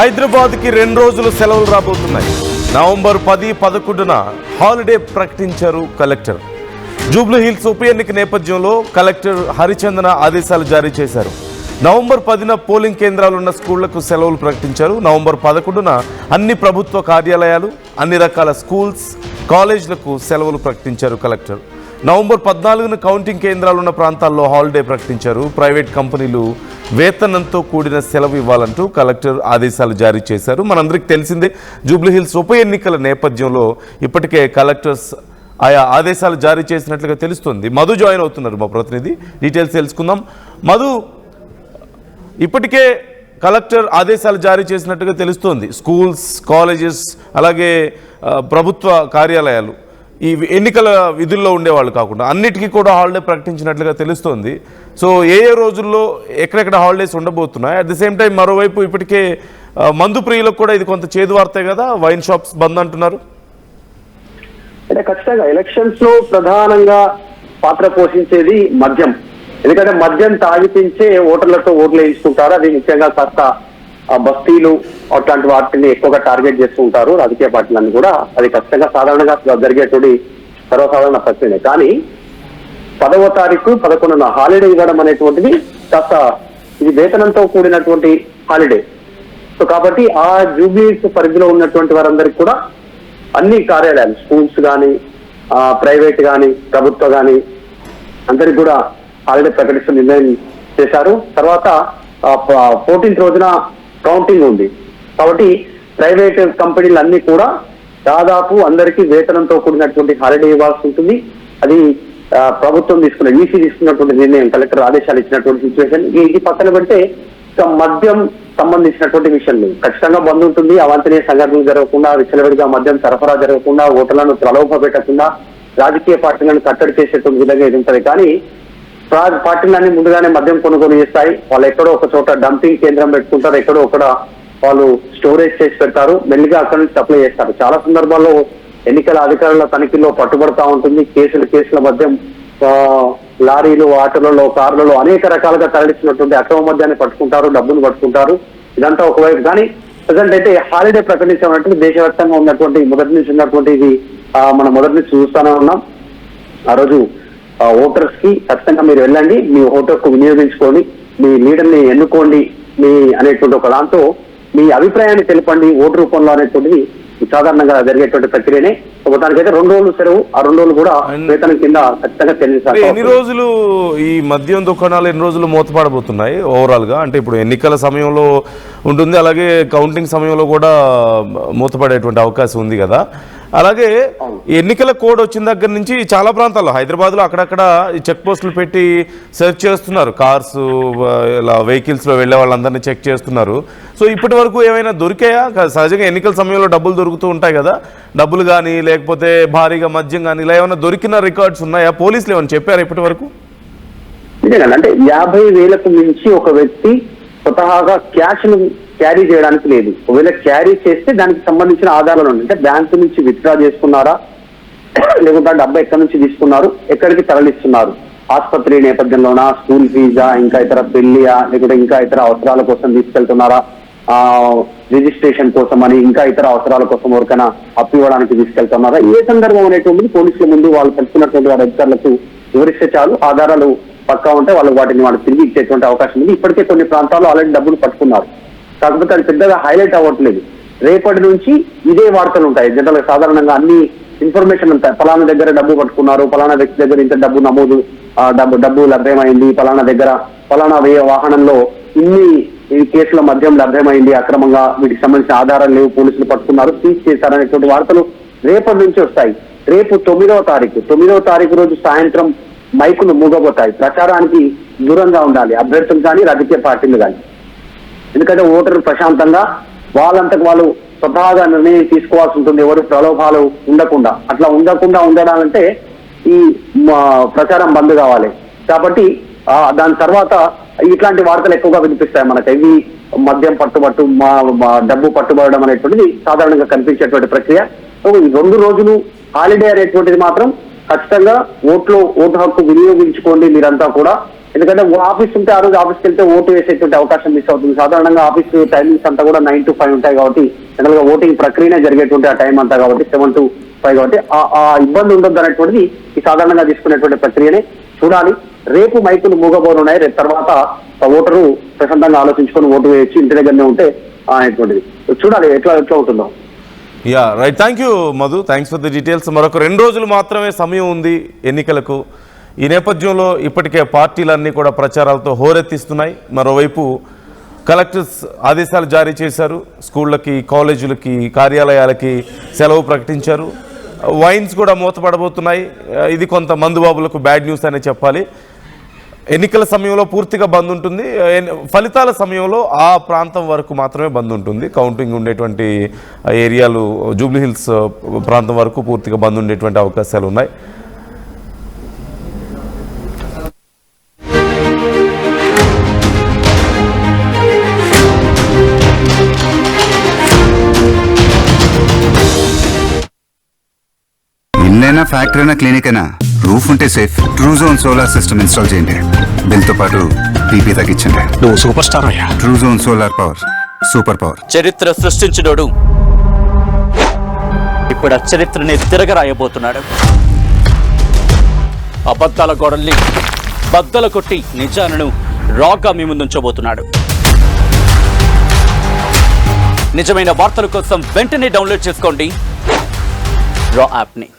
హైదరాబాద్కి 2 రోజులు సెలవులు రాబోతున్నాయి. నవంబర్ 10, 11న హాలిడే ప్రకటించారు కలెక్టర్. జూబ్లీ హిల్స్ ఉప ఎన్నిక నేపథ్యంలో కలెక్టర్ హరిచందన ఆదేశాలు జారీ చేశారు. నవంబర్ 10న పోలింగ్ కేంద్రాలున్న స్కూళ్లకు సెలవులు ప్రకటించారు. నవంబర్ 11న అన్ని ప్రభుత్వ కార్యాలయాలు, అన్ని రకాల స్కూల్స్, కాలేజీలకు సెలవులు ప్రకటించారు కలెక్టర్. నవంబర్ 14న కౌంటింగ్ కేంద్రాలున్న ప్రాంతాల్లో హాలిడే ప్రకటించారు. ప్రైవేట్ కంపెనీలు వేతనంతో కూడిన సెలవు ఇవ్వాలంటూ కలెక్టర్ ఆదేశాలు జారీ చేశారు. మనందరికీ తెలిసిందే, జూబ్లీ హిల్స్ ఉప ఎన్నికల నేపథ్యంలో ఇప్పటికే కలెక్టర్స్ ఆయా ఆదేశాలు జారీ చేసినట్లుగా తెలుస్తుంది. మధు జాయిన్ అవుతున్నారు, మా ప్రతినిధి. డీటెయిల్స్ తెలుసుకుందాం. మధు, ఇప్పటికే కలెక్టర్ ఆదేశాలు జారీ చేసినట్టుగా తెలుస్తోంది. స్కూల్స్, కాలేజెస్, అలాగే ప్రభుత్వ కార్యాలయాలు, ఈ ఎన్నికల విధుల్లో ఉండేవాళ్ళు కాకుండా అన్నిటికీ కూడా హాలిడే ప్రకటించినట్లుగా తెలుస్తోంది. సో ఏ రోజుల్లో ఎక్కడెక్కడ హాలిడేస్ ఉండబోతున్నాయి? అట్ ది సేమ్ టైం మరోవైపు ఇప్పటికే మందు ప్రియులకు కూడా ఇది కొంత చేదు వార్తే కదా, వైన్ షాప్స్ బంద్ అంటున్నారు. అంటే ఖచ్చితంగా ఎలక్షన్స్ లో ప్రధానంగా పాత్ర పోషించేది మద్యం. ఎందుకంటే మద్యం తాగిపించే ఓటర్లతో ఓట్లు వేయించుకుంటారు. అది ముఖ్యంగా కాస్త బస్తీలు అట్లాంటి వాటిని ఎక్కువగా టార్గెట్ చేస్తుంటారు రాజకీయ పార్టీలన్నీ కూడా. అది ఖచ్చితంగా సాధారణంగా జరిగేటువంటి సర్వసాధారణ ప్రశ్నే. కానీ 10వ తారీఖు 11న హాలిడే ఇవ్వడం అనేటువంటిది కాస్త ఇది వేతనంతో కూడినటువంటి హాలిడే. సో కాబట్టి ఆ జూబ్లీస్ పరిధిలో ఉన్నటువంటి వారందరికీ కూడా అన్ని కార్యాలయాలు, స్కూల్స్ కానీ, ప్రైవేట్ కానీ, ప్రభుత్వ కానీ అందరికి కూడా హాలిడే ప్రకటిస్తూ నిర్ణయం చేశారు. తర్వాత 14th రోజున కౌంటింగ్ ఉంది. కాబట్టి ప్రైవేట్ కంపెనీలు అన్ని కూడా దాదాపు అందరికీ వేతనంతో కూడినటువంటి హాలిడే ఇవ్వాల్సి ఉంటుంది. అది ప్రభుత్వం ఈసీ తీసుకున్నటువంటి నిర్ణయం, కలెక్టర్ ఆదేశాలు ఇచ్చినటువంటి సిచ్యువేషన్. ఇది పక్కన పెడితే మద్యం సంబంధించినటువంటి విషయాలు ఖచ్చితంగా బంద్ ఉంటుంది. అవాంఛనీయ సంఘటనలు జరగకుండా, విచ్చలవిడిగా మద్యం సరఫరా జరగకుండా, ఓటర్లను ప్రలోభ పెట్టకుండా, రాజకీయ పార్టీలను కట్టడి చేసేటువంటి విధంగా ఇది ఉంటుంది. కానీ పార్టీలన్నీ ముందుగానే మద్యం కొనుగోలు చేస్తాయి. వాళ్ళు ఎక్కడో ఒక చోట డంపింగ్ కేంద్రం పెట్టుకుంటారు, ఎక్కడో ఒకడ వాళ్ళు స్టోరేజ్ చేసి పెడతారు, మెల్లిగా అక్కడి నుంచి సప్లై చేస్తారు. చాలా సందర్భాల్లో ఎన్నికల అధికారుల తనిఖీల్లో పట్టుబడతా ఉంటుంది. కేసుల మద్యం లారీలు, ఆటోలలో, కార్లలో అనేక రకాలుగా తరలిస్తున్నటువంటి అక్రమ మద్యాన్ని పట్టుకుంటారు, డబ్బును పట్టుకుంటారు. ఇదంతా ఒకవైపు. కానీ ప్రజెంట్ అయితే హాలిడే ప్రకటించామంటే దేశవ్యాప్తంగా ఉన్నటువంటి మొదటి నుంచి ఉన్నటువంటి ఇది మనం మొదటి నుంచి చూస్తూనే ఉన్నాం. ఆ రోజు ఓటర్స్ కి ఖచ్చితంగా మీరు వెళ్ళండి, మీ ఓటర్కు వినియోగించుకోండి, మీ లీడర్ని ఎన్నుకోండి, మీ అనేటువంటి ఒక దాంతో మీ అభిప్రాయాన్ని తెలపండి ఓటు రూపంలో అనేటువంటిది సాధారణంగా జరిగేటువంటి ప్రక్రియనే. మొత్తానికైతే 2 రోజులు సెలవు, ఆ 2 రోజులు కూడా వేతనం కింద ఖచ్చితంగా చెల్లించాలి. ఎన్ని రోజులు ఈ మద్యం దుకాణాలు ఎన్ని రోజులు మూతపడబోతున్నాయి ఓవరాల్ గా? అంటే ఇప్పుడు ఎన్నికల సమయంలో ఉంటుంది, అలాగే కౌంటింగ్ సమయంలో కూడా మూతపడేటువంటి అవకాశం ఉంది కదా. అలాగే ఎన్నికల కోడ్ వచ్చిన దగ్గర నుంచి చాలా ప్రాంతాల్లో, హైదరాబాద్లో అక్కడక్కడ ఈ చెక్ పోస్టులు పెట్టి సెర్చ్ చేస్తున్నారు. కార్స్, ఇలా వెహికల్స్లో వెళ్ళే వాళ్ళందరినీ చెక్ చేస్తున్నారు. సో ఇప్పటి వరకు ఏమైనా దొరికాయా? సహజంగా ఎన్నికల సమయంలో డబ్బులు దొరుకుతూ ఉంటాయి కదా, డబ్బులు కానీ లేకపోతే భారీగా మద్యం కానీ ఇలా ఏమైనా దొరికిన రికార్డ్స్ ఉన్నాయా? పోలీసులు ఏమైనా చెప్పారా ఇప్పటి వరకు? అంటే 50,000కు మించి ఒక వ్యక్తి స్వతహాగా క్యాష్ ను క్యారీ చేయడానికి లేదు. ఒకవేళ క్యారీ చేస్తే దానికి సంబంధించిన ఆధారాలు ఉన్నాయి. అంటే బ్యాంకు నుంచి విత్డ్రా చేసుకున్నారా, లేకుంటే డబ్బు ఎక్కడి నుంచి తీసుకున్నారు, ఎక్కడికి తరలిస్తున్నారు, ఆసుపత్రి నేపథ్యంలోనా, స్కూల్ ఫీజా, ఇంకా ఇతర పెళ్లియా, లేకుంటే ఇంకా ఇతర అవసరాల కోసం తీసుకెళ్తున్నారా, రిజిస్ట్రేషన్ కోసం అని, ఇంకా ఇతర అవసరాల కోసం ఎవరికైనా అప్పు ఇవ్వడానికి తీసుకెళ్తున్నారా, ఏ సందర్భం అనేటువంటిది పోలీసుల ముందు వాళ్ళు తెలుసుకున్నటువంటి వారి అధికారులకు వివరిస్తే చాలు. ఆధారాలు పక్కా ఉంటే వాళ్ళు వాటిని తిరిగి ఇచ్చేటువంటి అవకాశం ఉంది. ఇప్పటికే కొన్ని ప్రాంతాల్లో ఆల్రెడీ డబ్బులు పట్టుకున్నారు. కాకపోతే అది పెద్దగా హైలైట్ అవ్వట్లేదు. రేపటి నుంచి ఇదే వార్తలు ఉంటాయి. జనరల్ సాధారణంగా అన్ని ఇన్ఫర్మేషన్ ఉంటాయి. ఫలానా దగ్గర డబ్బు పట్టుకున్నారు, ఫలానా వ్యక్తి దగ్గర ఇంత డబ్బు నమోదు, డబ్బు లభ్యమైంది, ఫలానా దగ్గర ఫలానా వాహనంలో ఇన్ని కేసుల మద్యం లభ్యమైంది అక్రమంగా, వీటికి సంబంధించిన ఆధారాలు లేవు, పోలీసులు పట్టుకున్నారు, సీజ్ చేశారనేటువంటి వార్తలు రేపటి నుంచి వస్తాయి. రేపు 9వ తారీఖు రోజు సాయంత్రం మైకులు మూగబోతాయి. ప్రచారానికి దూరంగా ఉండాలి అభ్యర్థులు కానీ, రాజకీయ పార్టీలు కానీ. ఎందుకంటే ఓటరు ప్రశాంతంగా వాళ్ళంతకు వాళ్ళు స్వతహాగా నిర్ణయం తీసుకోవాల్సి ఉంటుంది, ఎవరు ప్రలోభాలు ఉండకుండా. అట్లా ఉండడాలంటే ఈ ప్రచారం బంద్ కావాలి. కాబట్టి దాని తర్వాత ఇట్లాంటి వార్తలు ఎక్కువగా వినిపిస్తాయి మనకి. ఇవి మద్యం పట్టుబట్టు, డబ్బు పట్టుబడడం అనేటువంటిది సాధారణంగా కనిపించేటువంటి ప్రక్రియ. ఈ 2 రోజులు హాలిడే అనేటువంటిది మాత్రం ఖచ్చితంగా ఓటు హక్కు వినియోగించుకోండి మీరంతా కూడా. ఎందుకంటే ఆఫీస్ ఉంటే ఆ రోజు ఆఫీస్కి వెళ్తే ఓటు వేసేటువంటి అవకాశం మిస్ అవుతుంది. సాధారణంగా ఆఫీస్ టైమింగ్స్ అంతా కూడా 9 to 5 ఉంటాయి కాబట్టి జనరల్ గా ఓటింగ్ ప్రక్రియనే జరిగేటువంటి ఆ టైం అంతా కాబట్టి 7 to 5 కాబట్టి ఆ ఇబ్బంది ఉండొద్దు అనేటువంటిది ఈ సాధారణంగా తీసుకునేటువంటి ప్రక్రియనే చూడాలి. రేపు మైకులు మూగబోనున్నాయి. రేపు తర్వాత ఓటరు ప్రశాంతంగా ఆలోచించుకొని ఓటు వేయచ్చు, ఇంటి దగ్గరనే ఉంటే అనేటువంటిది చూడాలి ఎట్లా ఉంటుందో. Yeah right, thank you Madhu, thanks for the details. మరొక 2 రోజులు మాత్రమే సమయం ఉంది ఎన్నికలకు. ఈ నేపథ్యంలో ఇప్పటికే పార్టీలన్నీ కూడా ప్రచారాలతో హోరెత్తిస్తున్నాయి. మరోవైపు కలెక్టర్స్ ఆదేశాలు జారీ చేశారు. స్కూళ్ళకి, కాలేజీలకి, కార్యాలయాలకి సెలవు ప్రకటించారు. వైన్స్ కూడా మూతపడబోతున్నాయి. ఇది కొంత మందుబాబులకు బ్యాడ్ న్యూస్ అనే చెప్పాలి. ఎన్నికల సమయంలో పూర్తిగా బంద్ ఉంటుంది. ఫలితాల సమయంలో ఆ ప్రాంతం వరకు మాత్రమే బంద్ ఉంటుంది. కౌంటింగ్ ఉండేటువంటి ఏరియాలు జూబ్లీ హిల్స్ ప్రాంతం వరకు పూర్తిగా బంద్ ఉండేటువంటి అవకాశాలు ఉన్నాయి. ఇల్లైనా ఫ్యాక్టరీ అయినా క్లినిక్ అయినా రూఫ్ ఉంటే safe. Truzon solar system install చేయండి. బిల్తో పాటు పీపీ తగ్గించండి. నువ్వు సూపర్ స్టార్ అయ్యా. Truzon solar power, super power. చరిత్ర సృష్టించినోడు ఇప్పుడు ఆ చరిత్రని తిరగరాయబోతున్నాడు. అబద్ధాల గోడల్ని బద్దలు కొట్టి నిజాలను రాగా మీ ముందుంచబోతున్నాడు. నిజమైన వార్తల కోసం వెంటనే డౌన్లోడ్ చేసుకోండి రా యాప్ని.